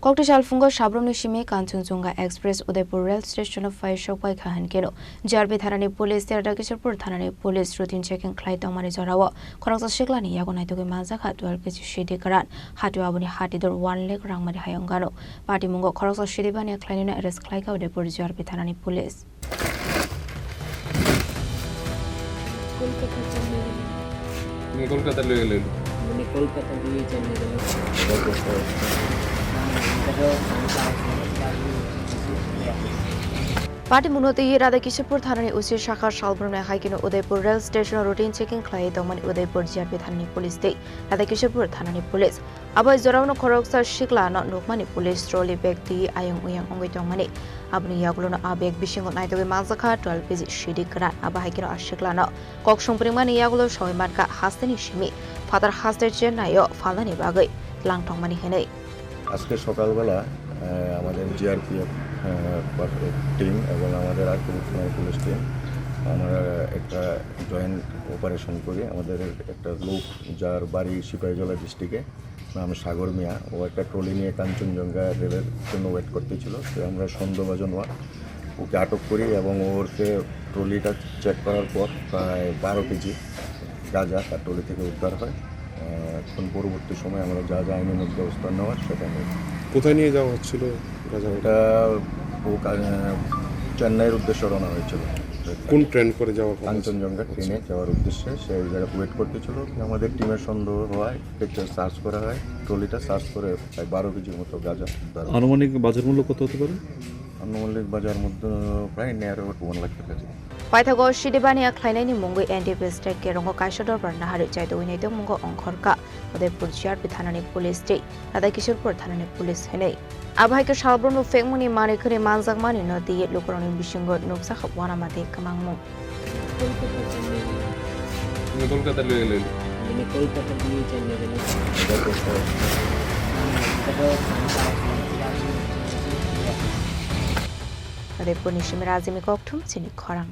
Koktisal Phungo Sabroom Simi Kanchenjunga Express Udaipur Rail Stationo Sokphaikhe Wngano Jora Thanani Police Radhakishore Thanani Police routine checking Khlaiwi Tongmani Jorao Khoroksa Sikla Yago Naitiogwi Manjakha 12kg Siddi Kwran Hatio Aboni Hatidhar 1 Rangmari Wngano Patimungo Khoroksa Siddi Baniya Khlainaino arrest Khlaiwi Udaipur Jora Thanani Police Kolkata loyal. Kolkata দিয়ে চেন্নাই গেল Patimungo Radhakishore Thanani Usi Shakha Sabroom Wngano Udaipur Rail Stationo routine checking Khlaiwi Tongmani Udaipur Jora Thanani Police Day Radhakishore Thanani Police Aboi Jorao Khoroksa Sikla Nokmani Police trolley bag di ayang uyang ongoi Tongmani Aboni Yago abeg bisingo Naitiogwi Manjakha 12kg Siddi Kwran Abahikino Sikla Koktisal Yago Shoimarka Hastani Simi Father Haster Chenayo Falani Bagai Lang Tongmani Henei আজকে সকালবেলা আমাদের GRPF team এবং আমাদের police team আমরা একটা joint operation করি আমাদের একটা লোক যার বাড়ি সিপাহীজলা ডিস্ট্রিক্টে নাম সাগর মিয়া ও একটা ট্রলি নিয়ে কাঞ্চনজঙ্ঘা রেলের জন্য ওয়েট করতেছিল তো আমরা সন্দেহভাজন ওকে আটক করি এবং ওরকে ট্রলিটা চেক করার পর প্রায় 12 কেজি গাঁজা তার ট্রলি থেকে উদ্ধার হয় এখন পরবর্তী সময় আমরা যা যা আইনের ব্যবস্থা নেওয়ার সেটা নেই কোথায় নিয়ে যাওয়া হচ্ছিল এটা চেন্নাইয়ের উদ্দেশ্যে রওনা হয়েছিল কোন ট্রেন করে যাওয়া কাঞ্চনজঙ্ঘা ট্রেনে যাওয়ার উদ্দেশ্যে সেই জায়গায় ওয়েট করতেছিল আমাদের টিমের সন্দেহ হওয়ায় পিকচার সার্চ করা হয় ট্রলিটা সার্চ করে প্রায় 12 কেজির মতো গাঁজা আনুমানিক বাজার মূল্য কত হতে পারে আনুমানিক বাজার মধ্যে প্রায় নেয়ার 1 লাখ টাকা Paithago Siddi Baniya Khlainaino Mungoi NDPS Tech Kerongo Kaishador Barnahari Jaito Naitiogwi Khoroksa Udaipur Jora Thanani Police Day Radhakishore Thanani Police Henei Abhaike Sabroom Fengmuni Manikhuri Manjakmani no di Lukuroni Bisingo Nuksa Wana Mate Kamangmo Kolkata loyal. Kolkata দিয়ে চেন্নাই গেল Udaipur Nishimirazimi Koktum Chini Khorang